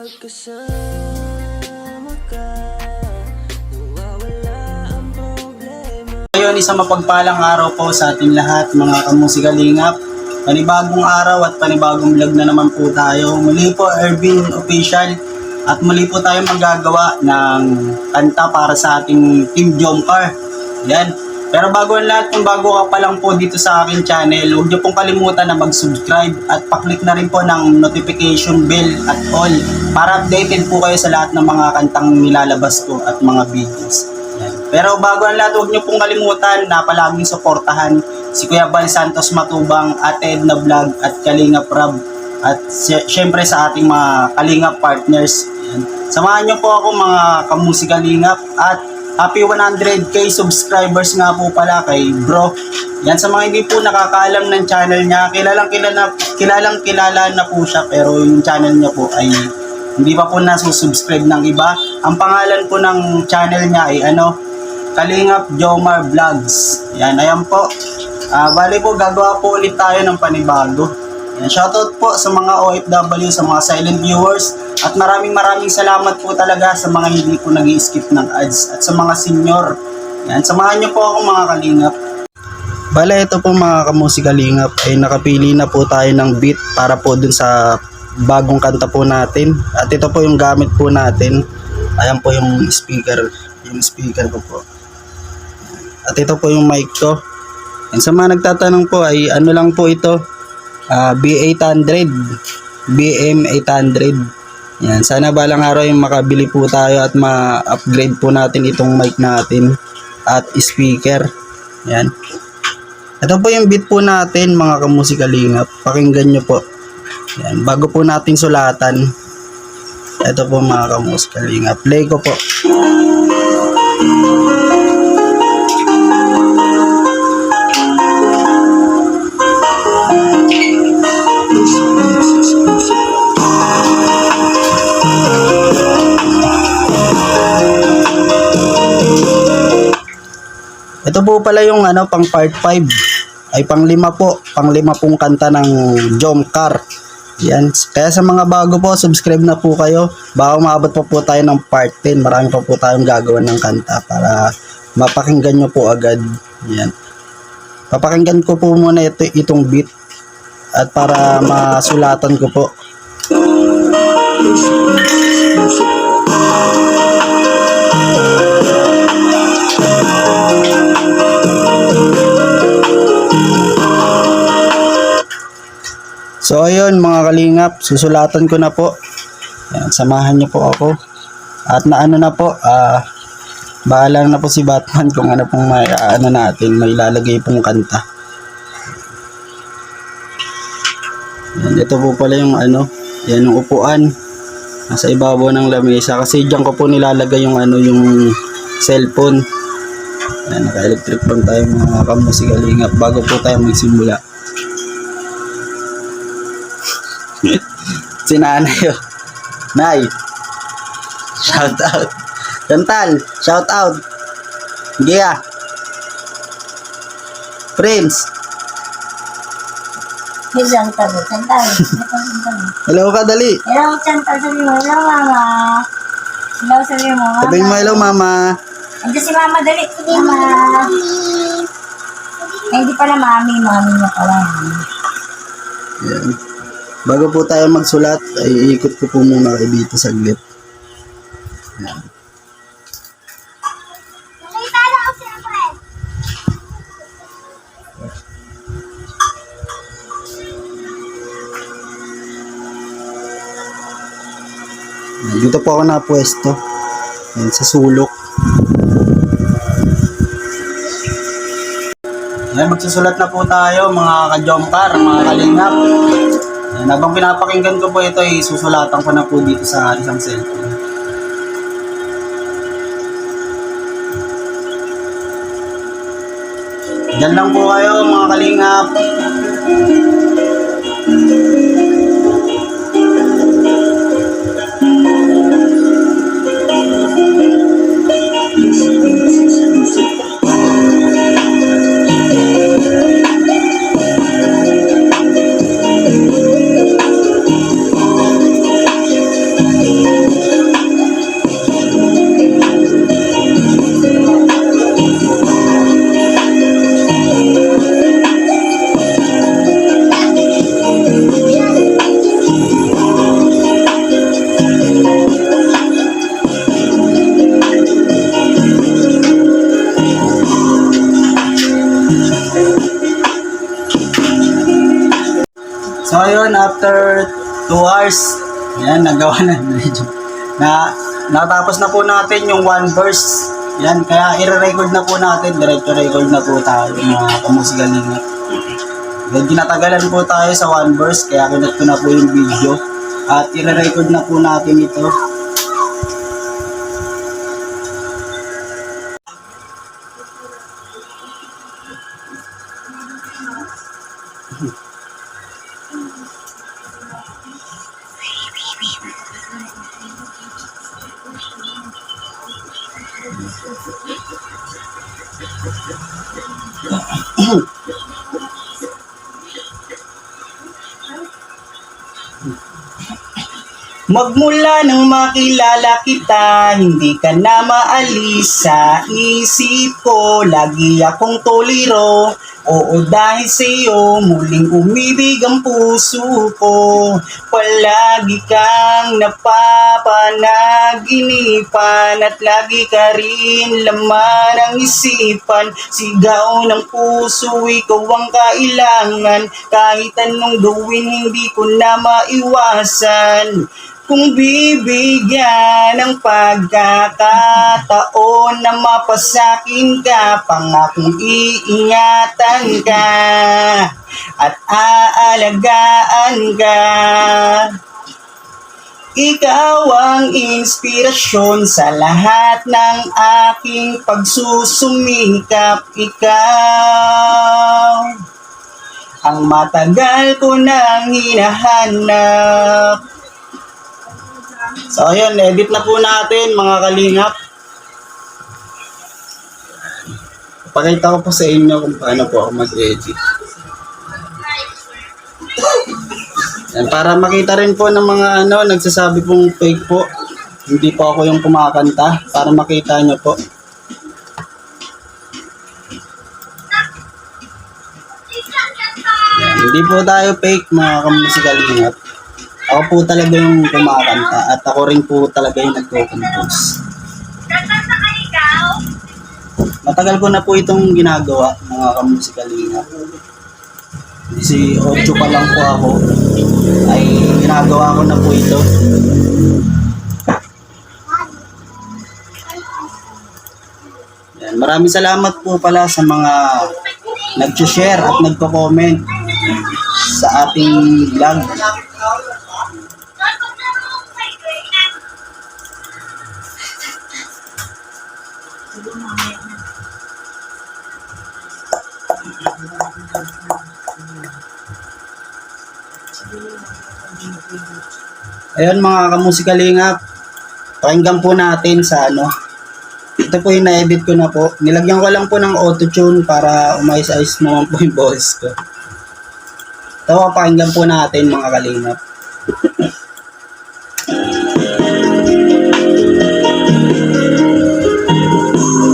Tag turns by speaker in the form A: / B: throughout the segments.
A: magkasama ka, nawawala ang problema.
B: Ngayon, isang mapagpalang araw po sa ating lahat, mga kamusikalingap. Panibagong araw at panibagong vlog na naman po tayo. Muli po, Ervin Official. At muli po tayo magagawa ng kanta para sa ating Team Jomcar. Yan. Pero bago ang lahat, kung bago ka pa lang po dito sa aking channel, huwag niyo pong kalimutan na mag-subscribe at paklik na rin po ng notification bell at all para updated po kayo sa lahat ng mga kantang nilalabas ko at mga videos. Yan. Pero bago ang lahat, huwag niyo pong kalimutan na palaging suportahan si Kuya Bal Santos Matubang, Ate Edna Vlog at Kalingap Rab at syempre sa ating mga Kalingap partners. Yan. Samahan niyo po ako mga kamusikalingap at happy 100k subscribers nga po pala kay bro. Yan, sa mga hindi po nakakaalam ng channel niya, kilalang kilala na po siya, pero yung channel niya po ay hindi pa po nasusubscribe ng iba. Ang pangalan po ng channel niya ay Kalingap Jomar Vlogs. Yan, ayan po. Bali po, gagawa po ulit tayo ng panibago. Yan, shoutout po sa mga OFW, sa mga silent viewers. At maraming salamat po talaga sa mga hindi po nag-i-skip ng ads. At sa mga senior. Yan, samahan niyo po ako mga kalingap. Bale, ito po mga kamusikalingap, ay nakapili na po tayo ng beat para po dun sa bagong kanta po natin. At ito po yung gamit po natin. Ayan po yung speaker ko po. At ito po yung mic ko. And sa mga nagtatanong po ay ano lang po ito, B800, BM800. Yan, sana balang araw yung makabili po tayo at ma-upgrade po natin itong mic natin at speaker. Yan. Ito po yung beat po natin mga kamusikalingap. Pakinggan nyo po. Yan, bago po natin sulatan. Ito po mga kamusikalingap. Play ko po. Ito po pala yung pang part 5 ay pang 5 po, pang 5 pong kanta ng Jomcar. Yan. Kaya sa mga bago po, subscribe na po kayo. Baka maabot pa po tayo ng part 10. Marami pa po tayong gagawa ng kanta para mapakinggan nyo po agad. Yan. Papakinggan ko po muna itong beat at para masulatan ko po. So ayun mga kalingap, susulatan ko na po. Yan, samahan niyo po ako. At na po, bahala na po si Batman kung ano pong may ilalagay pong kanta. Yan, ito po pala yung yan yung upuan. Nasa ibabaw ng lamesa kasi diyan ko po nilalagay yung yung cellphone. Yan, naka-electric pan tayo mga kamusikalingap bago po tayo magsimula. Si nanay Nay, shout out. Chantal, shout out. Gia, Prince.
C: Chantal.
B: Hello ka, dali.
C: Hello, Chantal. Sabi mo, hello, mama. Hello, sabi mo, mama.
B: Sabihin mo, hello, mama.
C: Andiyan si mama, dali. Mama. Ay, hindi pala mami. Mami na pala.
B: Yan. Bago po tayo magsulat, ay iikot ko po muna kayo dito saglit. Yan. Dito po ako napwesto. Yan, sa sulok. Yan, magsusulat na po tayo mga ka-Jomcar, mga kalingap. Yan, habang pinapakinggan ko po ito, susulatan ko na po dito sa isang cellphone. Diyan lang po kayo mga kalingap. So ayun, after 2 hours, yan, nagawa na medyo. Natapos na po natin yung 1 verse. Yan, kaya i-record na po natin, diretso record na po tayo mga kamusigalingat. Medyo natagalan po tayo sa 1 verse, kaya kinat ko na po yung video. At i-record na po natin ito. Magmula nang makilala kita, hindi ka na maalis sa isip ko. Lagi akong toliro, oo dahil sa'yo, muling umibig ang puso ko. Palagi kang napapanaginipan at lagi ka rin laman ng isipan. Sigaw ng puso, ikaw ang kailangan. Kahit anong gawin, hindi ko na maiwasan. Kung bibigyan ng pagkakataon na mapasakin ka, pangakong iingatan ka at aalagaan ka. Ikaw ang inspirasyon sa lahat ng aking pagsusumikap. Ikaw ang matagal ko nang hinahanap. So ayun, edit na po natin mga kalingap. Pakita ko po sa inyo kung paano po ako mag-edit. Yan, para makita rin po ng mga nagsasabi pong fake po. Hindi po ako yung kumakanta, para makita nyo po. Yan, hindi po tayo fake mga kamusikalingap. Ako po talaga yung kumakanta at ako rin po talaga yung nagko-compose. Matagal ko na po itong ginagawa, mga kamusikalingap. 18 pa lang po ako, ay ginagawa ko na po ito. Yan, maraming salamat po pala sa mga nag-share at nagko-comment sa ating vlog. Ayun mga kamusikalingap, pakinggan po natin sa ito po yung na-edit ko na po. Nilagyan ko lang po ng auto-tune para umayos-ayos naman po yung boses ko. Ito, pakinggan po natin mga kalingap.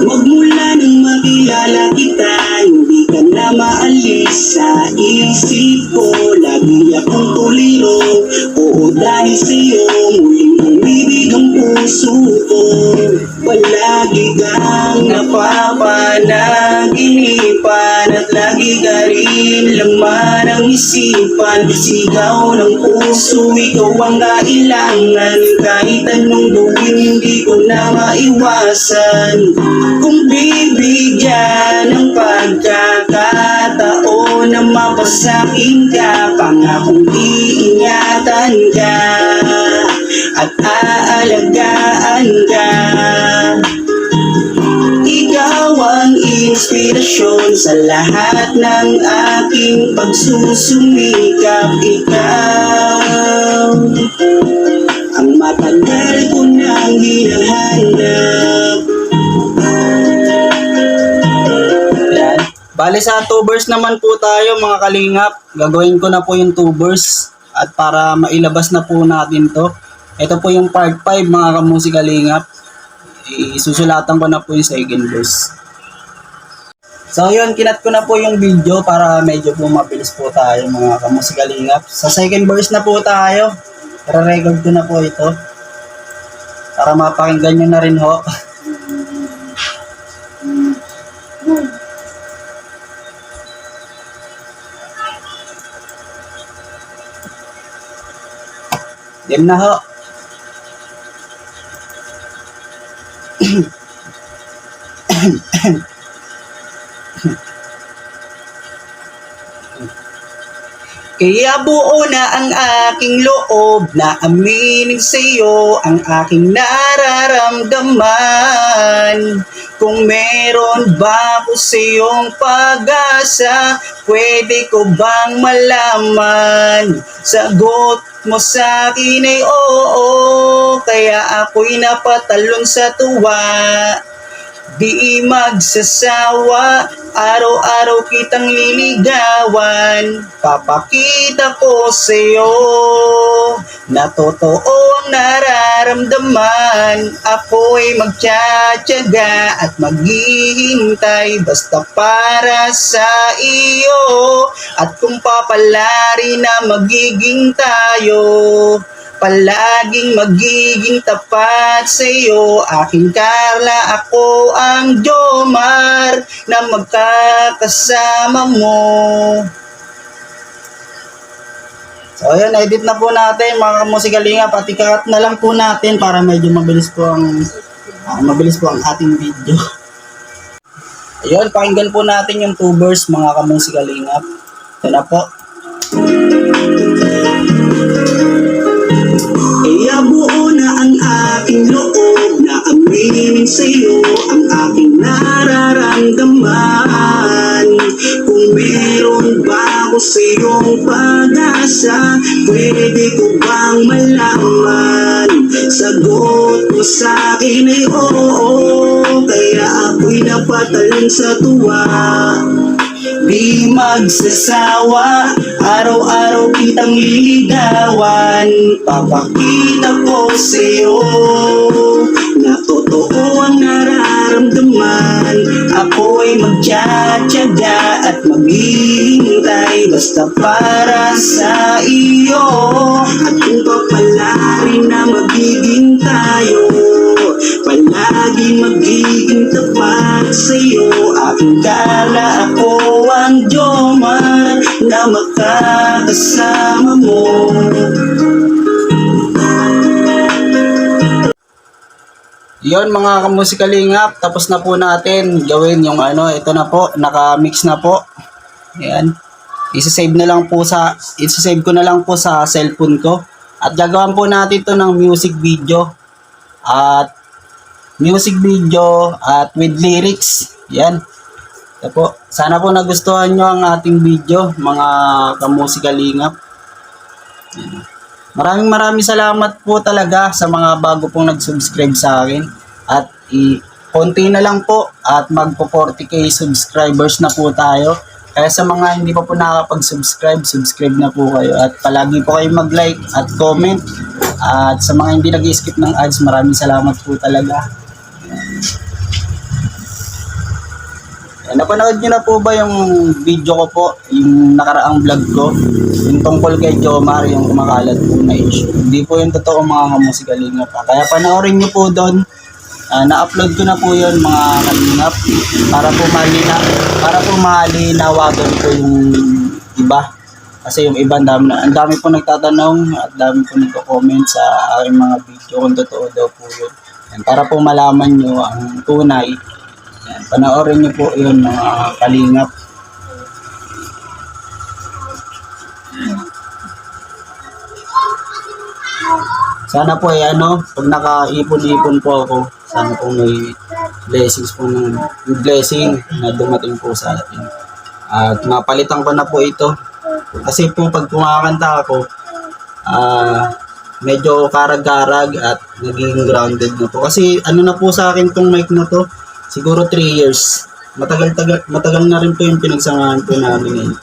B: Magmula nang makilala kita, hindi ka na maalis sa isip ko. Lagi akong tuliro, oo dahil sa'yo, muling umibig ang puso ko. Palagi kang napapanaginipan at lagi ka rin laman ng isipan. Sigaw ng puso, ikaw ang kailangan. Kahit anong gawin, hindi ko na maiwasan. Kung bibigyan ng pagkakataon na mapasakin ka, pangakong iingatan ka at aalagaan ka. Ikaw ang inspirasyon sa lahat ng aking pagsusumikap. Ikaw ang matagal ko nang hinahanap. Yan. Bale sa 2 verse naman po tayo mga kalingap. Gagawin ko na po yung 2 verse at para mailabas na po natin to. Ito po yung part 5 mga kamusikalingap. Isusulatan ko na po yung second verse. So yun, kinat ko na po yung video para medyo po mabilis po tayo mga kamusikalingap. Sa second verse na po tayo. Re-record ko na po ito. Para mapakinggan nyo na rin ho. Game na ho. Kaya buo na ang aking loob na aminin sa iyo ang aking nararamdaman. Kung meron ba ako sa iyong pag-asa, pwede ko bang malaman? Sagot mo sa akin ay oo, kaya ako'y napatalon sa tuwa. Di magsasawa, araw-araw kitang liligawan. Papakita ko sa'yo na totoo ang nararamdaman. Ako'y magtsatsaga at maghihintay basta para sa iyo. At kung papalari na magiging tayo, palaging magiging tapat sa iyo, aking Carla, ako ang Jomar na magkakasama mo. So ayun, edit na po natin mga kamusikalingap, pati kakat na lang po natin para medyo mabilis po ang ating video. Ayun, pakinggan po natin yung 2 verse mga kamusikalingap. Ito na po. Kaya buo na ang aking loob na aminin sa iyo ang aking nararamdaman. Kung meron ba ako sa iyong pag-asa, pwede ko bang malaman? Sagot mo sa akin ay oo, kaya ako'y napatalon sa tuwa. Di magsasawa, araw-araw kitang liligawan. Papakita ko sa'yo na totoo ang nararamdaman. Ako'y magtsatsaga at maghihintay basta para sa iyo. At kung papalari na magiging tayo, palagi magiging tapat sa'yo, aking Carla, ako ang Jomar na makakasama mo. Yon mga kamusikalingap, tapos na po natin gawin yung ito na po, naka-mix na po. Ayan. Isa-save ko na lang po sa cellphone ko. At gagawin po natin ito ng music video at with lyrics. Yan. Ito po. Sana po nagustuhan nyo ang ating video, mga kamusikalingap. Maraming salamat po talaga sa mga bago pong nag-subscribe sa akin. At konti na lang po at magpo 40k subscribers na po tayo. Kaya sa mga hindi pa po nakakapag-subscribe, subscribe na po kayo. At palagi po kayo mag-like at comment. At sa mga hindi nag-skip ng ads, maraming salamat po talaga. Napanood nyo na po ba yung video ko po, yung nakaraang vlog ko, yung tungkol kay Jomar, yung kumakalat po na issue? Hindi po yung totoo mga kamusikalingap. Kaya panoorin nyo po doon. Na-upload ko na po yun mga kalingap para po malinawagan po yung iba. Kasi yung iba, ang dami po nagtatanong at dami po nagko-comment sa aking mga video kung totoo daw po yun. Para po malaman nyo ang tunay. Yan, panoorin niyo po yun mga kalingap. Sana po pag nakaipon-ipon po ako, sana po may blessings po blessing na dumating po sa atin. At napalitan ko na po ito. Kasi po pag kumakanta ako, medyo karag-karag at naging grounded na po. Kasi na po sa akin tong mic na to, siguro 3 years. Matagal na rin po yung pinagsamahan po namin ngayon.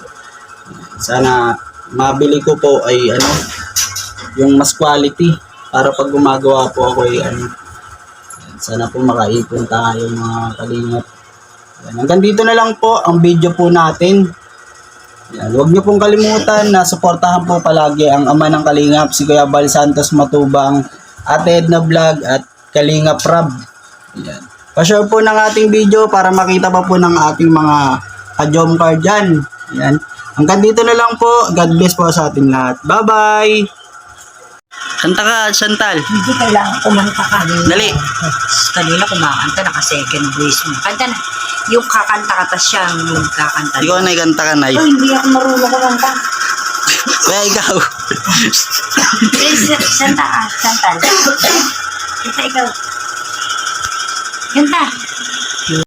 B: Sana mabili ko po ay yung mas quality para pag gumagawa po ako sana po makaipon tayo mga kalingap. Yan. Hanggang dito na lang po ang video po natin. Yan. Huwag niyo pong kalimutan na suportahan po palagi ang ama ng kalingap, si Kuya Bal Santos Matubang, Ate Edna Vlog at Kalingap Rab. Yan. Pa-share po ng ating video para makita pa po ng ating mga ka-jomcar dyan. Yan. Hanggang dito na lang po. God bless po sa ating lahat. Bye-bye! Kanta ka, Chantal.
C: Hindi kailangan kumanta ka.
B: Dali.
C: Kanina kumakanta, naka-second voice mo. Kanta na. Yung kakanta ka, tas siya yung kakanta.
B: Ikaw na kanta ka, Nay.
C: Oh, hindi ako marunong kumanta.
B: Kaya ikaw.
C: Santa, Chantal. Kanta ikaw. Kanta.